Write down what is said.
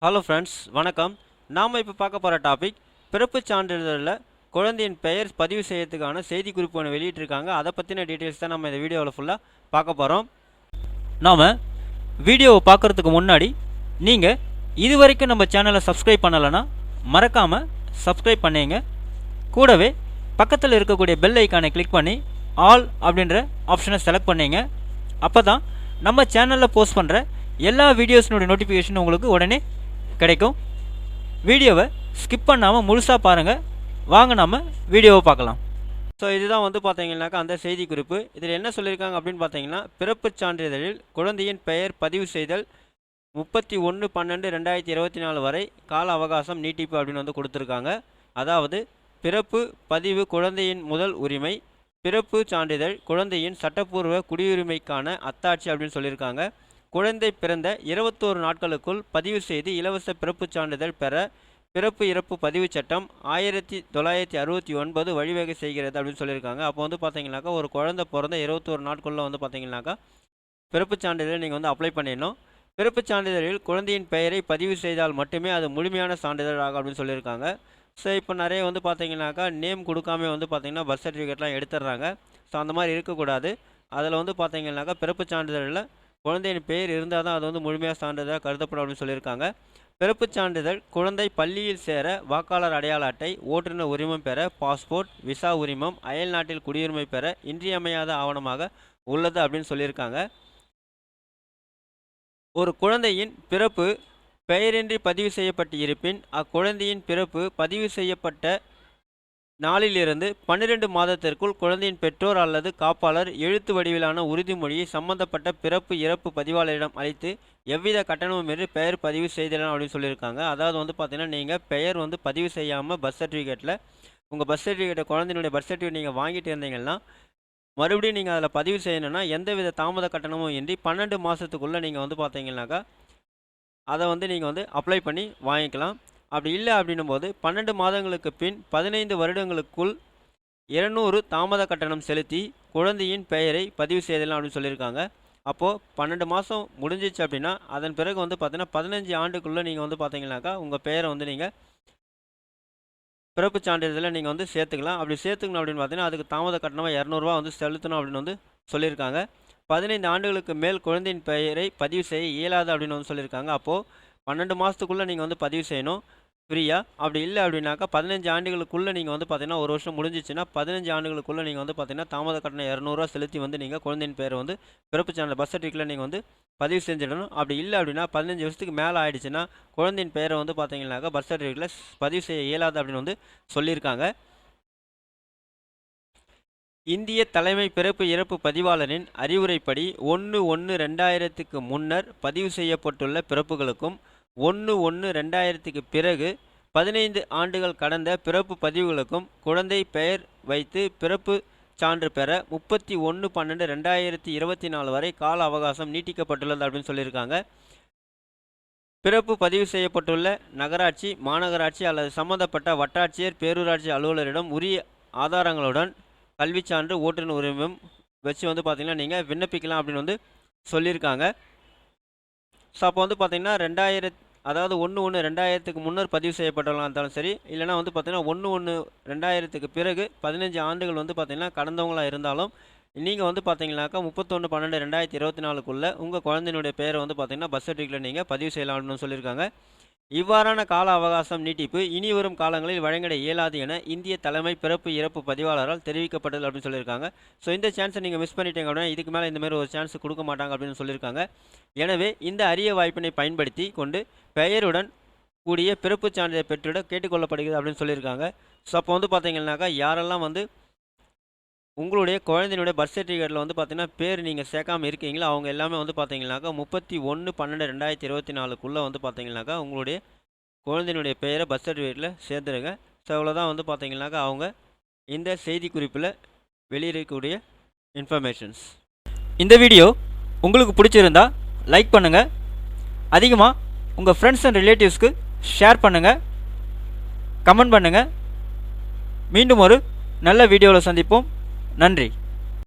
Hello friends, வணக்கம். நாம் இப்போ பார்க்க போகிற டாபிக் பிறப்புச் சான்றிதழில் குழந்தையின் பெயர் பதிவு செய்யறதுக்கான செய்தி குறிப்பு ஒன்று வெளியிட்டிருக்காங்க. அதை பற்றின டீட்டெயில்ஸ் தான் நம்ம இந்த வீடியோவில் ஃபுல்லாக பார்க்க போகிறோம். நாம் வீடியோவை பார்க்குறதுக்கு முன்னாடி நீங்கள் இது வரைக்கும் நம்ம சேனலை சப்ஸ்கிரைப் பண்ணலைன்னா மறக்காமல் சப்ஸ்கிரைப் பண்ணிங்க. கூடவே பக்கத்தில் இருக்கக்கூடிய பெல் ஐக்கானை கிளிக் பண்ணி ஆல் அப்படின்ற ஆப்ஷனை செலக்ட் பண்ணிங்க. அப்போ தான் நம்ம சேனலில் போஸ்ட் பண்ணுற எல்லா வீடியோஸினுடைய நோட்டிஃபிகேஷன் உங்களுக்கு உடனே கிடைக்கும். வீடியோவை ஸ்கிப் பண்ணாமல் முழுசாக பாருங்கள். வாங்க நம்ம வீடியோவை பார்க்கலாம். ஸோ இதுதான் பார்த்தீங்கன்னாக்கா அந்த செய்தி குறிப்பு. இதில் என்ன சொல்லியிருக்காங்க அப்படின்னு பார்த்தீங்கன்னா, பிறப்புச் சான்றிதழில் குழந்தையின் பெயர் பதிவு செய்தல் 31/12/2024 வரை கால அவகாசம் நீட்டிப்பு அப்படின்னு கொடுத்துருக்காங்க. அதாவது பிறப்பு பதிவு குழந்தையின் முதல் உரிமை, பிறப்பு சான்றிதழ் குழந்தையின் சட்டப்பூர்வ குடியுரிமைக்கான அத்தாட்சி அப்படின்னு சொல்லியிருக்காங்க. குழந்தை பிறந்த 21 நாட்களுக்குள் பதிவு செய்து இலவச பிறப்புச் சான்றிதழ் பெற பிறப்பு இறப்பு பதிவு சட்டம் 1969 வழிவகை செய்கிறது அப்படின்னு சொல்லியிருக்காங்க. அப்போ பார்த்தீங்கன்னாக்கா ஒரு குழந்தை பிறந்த 21 நாட்களுக்குள்ளே பார்த்தீங்கன்னாக்கா பிறப்புச் சான்றிதழ் நீங்கள் அப்ளை பண்ணிடணும். பிறப்புச் சான்றிதழில் குழந்தையின் பெயரை பதிவு செய்தால் மட்டுமே அது முழுமையான சான்றிதழ் ஆகும் அப்படின்னு சொல்லியிருக்காங்க. ஸோ இப்போ நிறைய பார்த்தீங்கன்னாக்கா நேம் கொடுக்காம பார்த்தீங்கன்னா பர்த் சர்டிஃபிகேட்லாம் எடுத்துடுறாங்க. ஸோ அந்த மாதிரி இருக்கக்கூடாது. அதில் பார்த்தீங்கன்னாக்கா பிறப்புச் சான்றிதழில் குழந்தையின் பெயர் இருந்தால் தான் அது முழுமையாக சான்றிதழாக கருதப்படும் அப்படின்னு சொல்லியிருக்காங்க. பிறப்புச் சான்றிதழ் குழந்தை பள்ளியில் சேர வாக்காளர் அடையாள அட்டை, ஓட்டுநர் உரிமம் பெற பாஸ்போர்ட், விசா உரிமம், அயல் நாட்டில் குடியுரிமை பெற இன்றியமையாத ஆவணமாக உள்ளது அப்படின்னு சொல்லியிருக்காங்க. ஒரு குழந்தையின் பிறப்பு பெயரின்றி பதிவு செய்யப்பட்டு இருப்பின் அக்குழந்தையின் பிறப்பு பதிவு செய்யப்பட்ட நாளிலிருந்து 12 மாதத்திற்குள் குழந்தையின் பெற்றோர் அல்லது காப்பாளர் எழுத்து வடிவிலான உறுதிமொழியை சம்பந்தப்பட்ட பிறப்பு இறப்பு பதிவாளரிடம் அளித்து எவ்வித கட்டணமுமின்றி பெயர் பதிவு செய்திடலாம் அப்படின்னு சொல்லியிருக்காங்க. அதாவது பார்த்தீங்கன்னா நீங்கள் பெயர் பதிவு செய்யாமல் பர்த் சர்டிஃபிகேட்டில் உங்கள் பர்த் சர்டிஃபிகேட்டை குழந்தையினுடைய பர்த் சர்டிஃபிகேட் நீங்கள் வாங்கிட்டு இருந்தீங்கன்னா மறுபடியும் நீங்கள் அதில் பதிவு செய்யணும்னா எந்தவித தாமத கட்டணமும் இன்றி 12 மாதத்துக்குள்ளே நீங்கள் பார்த்தீங்கன்னாக்கா அதை நீங்கள் அப்ளை பண்ணி வாங்கிக்கலாம். அப்படி இல்லை அப்படின்னும் போது 12 மாதங்களுக்கு பின் 15 வருடங்களுக்குள் 200 தாமத கட்டணம் செலுத்தி குழந்தையின் பெயரை பதிவு செய்யலாம் அப்படின்னு சொல்லியிருக்காங்க. அப்போது 12 மாதம் முடிஞ்சிச்சு அப்படின்னா அதன் பிறகு பார்த்தீங்கன்னா 15 ஆண்டுக்குள்ளே நீங்கள் பார்த்தீங்கன்னாக்கா உங்கள் பெயரை நீங்கள் பிறப்புச் சான்றிதழில் நீங்கள் சேர்த்துக்கலாம். அப்படி சேர்த்துக்கணும் அப்படின்னு பார்த்தீங்கன்னா அதுக்கு தாமத கட்டணமாக 200 ரூபா செலுத்தணும் அப்படின்னு சொல்லியிருக்காங்க. 15 ஆண்டுகளுக்கு மேல் குழந்தையின் பெயரை பதிவு செய்ய இயலாது அப்படின்னு சொல்லியிருக்காங்க. அப்போது 12 மாதத்துக்குள்ளே நீங்கள் பதிவு செய்யணும் ஃப்ரீயாக. அப்படி இல்லை அப்படின்னாக்கா 15 ஆண்டுகளுக்குள்ளே நீங்கள் பார்த்தீங்கன்னா ஒரு வருஷம் முடிஞ்சிச்சுன்னா 15 ஆண்டுகளுக்குள்ளே நீங்கள் பார்த்தீங்கன்னா தாமத கட்டணம் 200 ரூபா செலுத்தி நீங்கள் குழந்தையின் பேரை பிறப்பு சான்றிதழ் பர்த் சர்டிஃபிகேட்டில் நீங்கள் பதிவு செஞ்சிடணும். அப்படி இல்லை அப்படின்னா 15 வருஷத்துக்கு மேலே ஆகிடுச்சுன்னா குழந்தையின் பெயரை பார்த்தீங்கன்னாக்கா பர்த் சர்டிஃபிகேட்டில் பதிவு செய்ய இயலாது அப்படின்னு சொல்லியிருக்காங்க. இந்திய தலைமை பிறப்பு இறப்பு பதிவாளரின் அறிவுரைப்படி 1/1/2000க்கு முன்னர் பதிவு செய்யப்பட்டுள்ள பிறப்புகளுக்கும் 1/1/2000க்கு பிறகு 15 ஆண்டுகள் கடந்த பிறப்பு பதிவுகளுக்கும் குழந்தை பெயர் வைத்து பிறப்பு சான்று பெற 31/12/2024 வரை கால அவகாசம் நீட்டிக்கப்பட்டுள்ளது அப்படின்னு சொல்லியிருக்காங்க. பிறப்பு பதிவு செய்யப்பட்டுள்ள நகராட்சி, மாநகராட்சி அல்லது சம்பந்தப்பட்ட வட்டாட்சியர், பேரூராட்சி அலுவலரிடம் உரிய ஆதாரங்களுடன் கல்விச் சான்று, ஓட்டுநர் உரிமம் வச்சு பார்த்தீங்கன்னா நீங்கள் விண்ணப்பிக்கலாம் அப்படின்னு சொல்லியிருக்காங்க. ஸோ அப்போ பார்த்தீங்கன்னா 1/1/2000க்கு முன்னர் பதிவு செய்யப்பட்டவங்களாக இருந்தாலும் சரி, இல்லைனா பார்த்தீங்கன்னா 1/1/2000க்கு பிறகு 15 ஆண்டுகள் பார்த்தீங்கன்னா கடந்தவங்களாக இருந்தாலும் நீங்கள் பார்த்தீங்கன்னாக்கா 31/12/2024க்குள்ளே உங்கள் குழந்தையினுடைய பெயரை பார்த்தீங்கன்னா பர்த் சர்டிஃபிகேட்டில் நீங்கள் பதிவு செய்யலாம் அப்படின்னு சொல்லியிருக்காங்க. இவ்வாறான கால அவகாசம் நீட்டிப்பு இனி வரும் காலங்களில் வழங்கிட இயலாது என இந்திய தலைமை பிறப்பு இறப்பு பதிவாளரால் தெரிவிக்கப்பட்டது அப்படின்னு சொல்லியிருக்காங்க. ஸோ இந்த சான்ஸை நீங்கள் மிஸ் பண்ணிட்டீங்க அப்படின்னா இதுக்கு மேலே இந்தமாதிரி ஒரு சான்ஸ் கொடுக்க மாட்டாங்க அப்படின்னு சொல்லியிருக்காங்க. எனவே இந்த அரிய வாய்ப்பினை பயன்படுத்தி கொண்டு பெயருடன் கூடிய பிறப்பு சான்றிதழை பெற்றுவிட கேட்டுக்கொள்ளப்படுகிறது அப்படின்னு சொல்லியிருக்காங்க. ஸோ அப்போ பார்த்தீங்கன்னாக்கா யாரெல்லாம் உங்களுடைய குழந்தையினுடைய பர்த் சர்டிஃபிகேட்டில் பார்த்தீங்கன்னா பேர் நீங்கள் சேர்க்காமல் இருக்கீங்களோ அவங்க எல்லாமே பார்த்தீங்கன்னாக்கா 31/12/2024க்குள்ளே பார்த்தீங்கன்னாக்கா உங்களுடைய குழந்தையினுடைய பெயரை பர்த் சர்டிஃபிகேட்டில் சேர்த்துருங்க. ஸோ அவ்வளோதான் பார்த்தீங்கன்னாக்கா அவங்க இந்த செய்தி குறிப்பில் வெளியிடக்கூடிய இன்ஃபர்மேஷன்ஸ். இந்த வீடியோ உங்களுக்கு பிடிச்சிருந்தா லைக் பண்ணுங்கள், அதிகமாக உங்கள் ஃப்ரெண்ட்ஸ் அண்ட் ரிலேட்டிவ்ஸ்க்கு ஷேர் பண்ணுங்கள், கமெண்ட் பண்ணுங்கள். மீண்டும் ஒரு நல்ல வீடியோவில் சந்திப்போம். நன்றி.